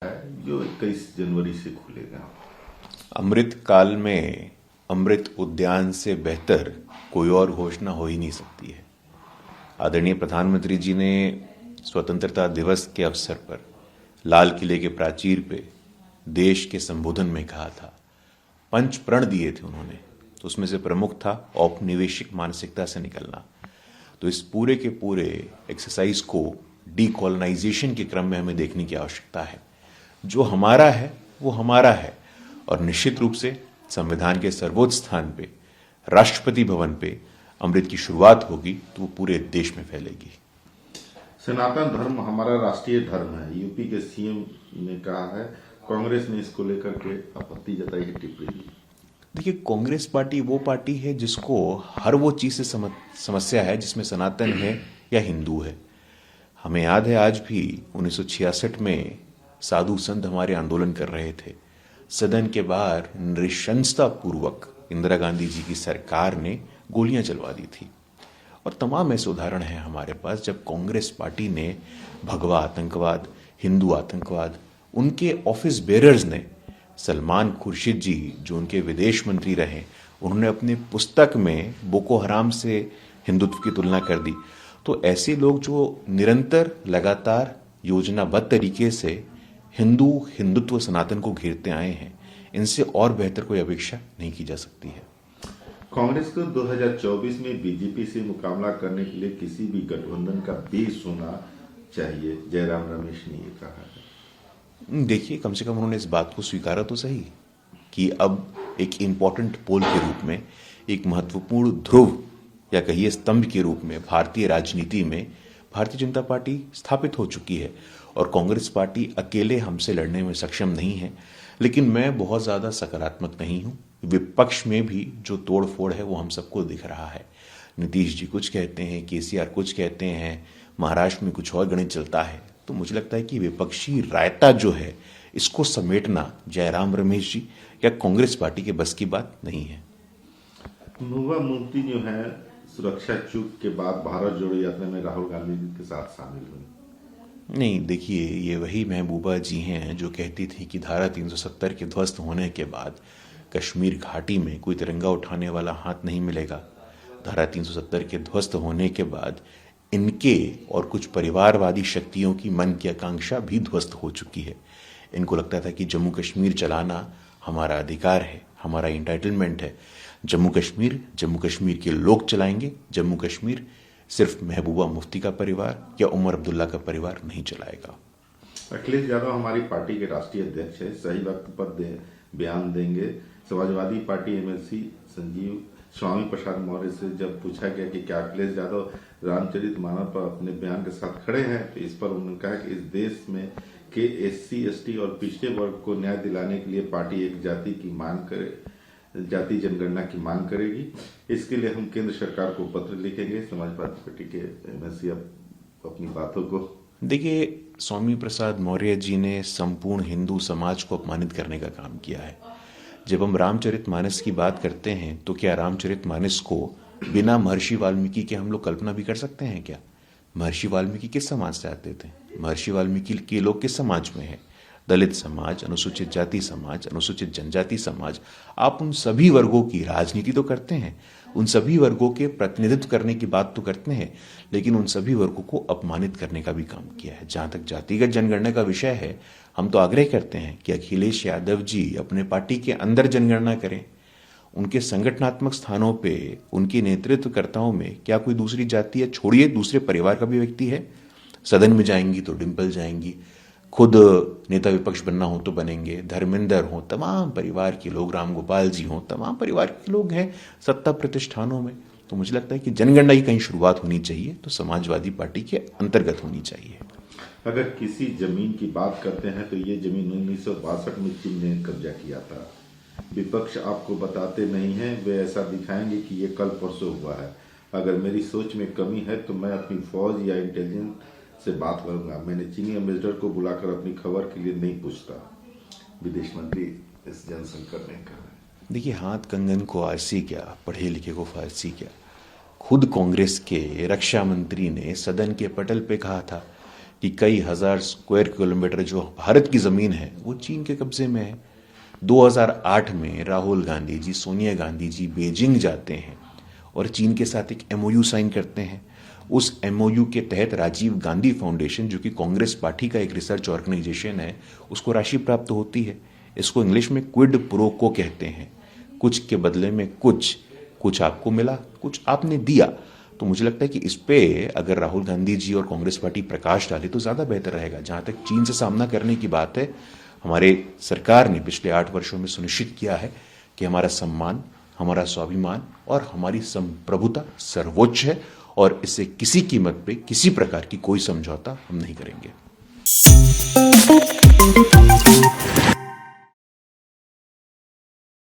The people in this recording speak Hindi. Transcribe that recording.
है जो 21 जनवरी से खुलेगा। अमृत काल में अमृत उद्यान से बेहतर कोई और घोषणा हो ही नहीं सकती है। आदरणीय प्रधानमंत्री जी ने स्वतंत्रता दिवस के अवसर पर लाल किले के प्राचीर पे देश के संबोधन में कहा था, पंच प्रण दिए थे उन्होंने, तो उसमें से प्रमुख था औपनिवेशिक मानसिकता से निकलना। तो इस पूरे के पूरे एक्सरसाइज को डीकॉलोनाइजेशन के क्रम में हमें देखने की आवश्यकता है। जो हमारा है वो हमारा है, और निश्चित रूप से संविधान के सर्वोच्च स्थान पे राष्ट्रपति भवन पे अमृत की शुरुआत होगी तो वो पूरे देश में फैलेगी। सनातन धर्म हमारा राष्ट्रीय धर्म है, यूपी के सीएम ने कहा है। कांग्रेस ने इसको लेकर के आपत्ति जताई है, टिप्पणी दी। देखिए, कांग्रेस पार्टी वो पार्टी है जिसको हर वो चीज से समस्या है जिसमें सनातन है या हिंदू है। हमें याद है आज भी 1966 में साधु संत हमारे आंदोलन कर रहे थे। सदन के बाहर नृशंसता पूर्वक इंदिरा गांधी जी की सरकार ने गोलियां चलवा दी थी। और तमाम ऐसे उदाहरण हैं हमारे पास जब कांग्रेस पार्टी ने भगवा आतंकवाद, हिंदू आतंकवाद, उनके ऑफिस बेरर्स ने, सलमान खुर्शीद जी जो उनके विदेश मंत्री रहे, उन्होंने अपनी पुस्तक में बोको हराम से हिंदुत्व की तुलना कर दी। तो ऐसे लोग जो निरंतर लगातार योजनाबद्ध तरीके से हिंदुत्व सनातन को घेरते आए हैं, इनसे और बेहतर कोई अपेक्षा नहीं की जा सकती है। कांग्रेस को 2024 में बीजेपी से मुकाबला करने के लिए किसी भी गठबंधन का बेस होना चाहिए, जयराम रमेश ने ये कहा है। देखिए, कम से कम उन्होंने इस बात को स्वीकारा तो सही कि अब एक इंपॉर्टेंट पोल के रूप में, एक महत्वपूर्ण ध्रुव या कहिए स्तंभ के रूप में भारतीय राजनीति में भारतीय जनता पार्टी स्थापित हो चुकी है, और कांग्रेस पार्टी अकेले हमसे लड़ने में सक्षम नहीं है। लेकिन मैं बहुत ज्यादा सकारात्मक नहीं हूं। विपक्ष में भी जो तोड़फोड़ है वो हम सबको दिख रहा है। नीतीश जी कुछ कहते हैं, केसीआर कुछ कहते हैं, महाराष्ट्र में कुछ और गणित चलता है। तो मुझे लगता है कि विपक्षी रायता जो है इसको समेटना जयराम रमेश जी या कांग्रेस पार्टी के बस की बात नहीं है। महबूबा मुफ्ती जो है सुरक्षा चूक के बाद भारत जोड़ो यात्रा में राहुल गांधी जी के साथ शामिल हुई। नहीं, देखिए, ये वही महबूबा जी हैं जो कहती थी कि धारा 370 के ध्वस्त होने के बाद कश्मीर घाटी में कोई तिरंगा उठाने वाला हाथ नहीं मिलेगा। धारा 370 के ध्वस्त होने के बाद इनके और कुछ परिवारवादी शक्तियों की मन की आकांक्षा भी ध्वस्त हो चुकी है। इनको लगता था कि जम्मू कश्मीर चलाना हमारा अधिकार है, हमारा इंटाइटलमेंट है। जम्मू कश्मीर के लोग चलाएंगे। जम्मू कश्मीर सिर्फ महबूबा मुफ्ती का परिवार या उमर अब्दुल्ला का परिवार नहीं चलाएगा। अखिलेश यादव हमारी पार्टी के राष्ट्रीय अध्यक्ष है, सही वक्त पर बयान देंगे। समाजवादी पार्टी एमएलसी संजीव स्वामी प्रसाद मौर्य से जब पूछा गया कि क्या अखिलेश यादव रामचरितमानस पर अपने बयान के साथ खड़े हैं, तो इस पर उन्होंने कहा कि इस देश में के एससी, एसटी और पिछड़े वर्ग को न्याय दिलाने के लिए पार्टी एक जाति जनगणना की मांग करेगी। इसके लिए हम केंद्र सरकार को पत्र लिखेंगे। समाजवादी पार्टी के एमएलसी अपनी बातों को देखिए, स्वामी प्रसाद मौर्य जी ने संपूर्ण हिंदू समाज को अपमानित करने का काम किया है। जब हम रामचरितमानस की बात करते हैं तो क्या रामचरितमानस को बिना महर्षि वाल्मीकि के हम लोग कल्पना भी कर सकते हैं क्या? महर्षि वाल्मीकि किस समाज से आते थे? महर्षि वाल्मीकि के लोग किस समाज में हैं? दलित समाज, अनुसूचित जाति समाज, अनुसूचित जनजाति समाज। आप उन सभी वर्गों की राजनीति तो करते हैं, उन सभी वर्गों के प्रतिनिधित्व करने की बात तो करते हैं, लेकिन उन सभी वर्गों को अपमानित करने का भी काम किया है। जहां तक जातिगत जनगणना का विषय है, हम तो आग्रह करते हैं कि अखिलेश यादव जी अपने पार्टी के अंदर जनगणना करें। उनके संगठनात्मक स्थानों पे, उनके नेतृत्वकर्ताओं में क्या कोई दूसरी जाति, या छोड़िए दूसरे परिवार का भी व्यक्ति है? सदन में जाएंगी तो डिंपल जाएंगी, खुद नेता विपक्ष बनना हो तो बनेंगे, धर्मेंद्र हो, तमाम परिवार के लोग, राम गोपाल जी हो, तमाम परिवार के लोग हैं सत्ता प्रतिष्ठानों में। तो मुझे लगता है कि जनगणना की कहीं शुरुआत होनी चाहिए तो समाजवादी पार्टी के अंतर्गत होनी चाहिए। अगर किसी जमीन की बात करते हैं तो ये जमीन 1962 में चीन ने कब्जा किया था। विपक्ष आपको बताते नहीं है, वे ऐसा दिखाएंगे कि ये कल परसों हुआ है। अगर मेरी सोच में कमी है तो मैं अपनी फौज या इंटेलिजेंस से बात करूंगा। मैंने चीनी एम्बेसडर को बुलाकर अपनी खबर के लिए नहीं पूछता, विदेश मंत्री एस जयशंकर ने कहा। देखिए, हाथ कंगन को आरसी क्या, पढ़े लिखे को फारसी क्या। खुद कांग्रेस के रक्षा मंत्री ने सदन के पटल पे कहा था कि कई हजार स्क्वायर किलोमीटर जो भारत की ज़मीन है वो चीन के कब्जे में है। 2008 में राहुल गांधी जी, सोनिया गांधी जी बीजिंग जाते हैं और चीन के साथ एक एमओयू साइन करते हैं। उस एमओयू के तहत राजीव गांधी फाउंडेशन, जो कि कांग्रेस पार्टी का एक रिसर्च ऑर्गेनाइजेशन है, उसको राशि प्राप्त होती है। इसको इंग्लिश में क्विड प्रो को कहते हैं। कुछ के बदले में कुछ आपको मिला, कुछ आपने दिया। तो मुझे लगता है कि इस पे अगर राहुल गांधी जी और कांग्रेस पार्टी प्रकाश डाले तो ज़्यादा बेहतर रहेगा। जहाँ तक चीन से सामना करने की बात है, हमारे सरकार ने पिछले 8 वर्षों में सुनिश्चित किया है कि हमारा सम्मान, हमारा स्वाभिमान और हमारी संप्रभुता सर्वोच्च है और इससे किसी कीमत पे किसी प्रकार की कोई समझौता हम नहीं करेंगे।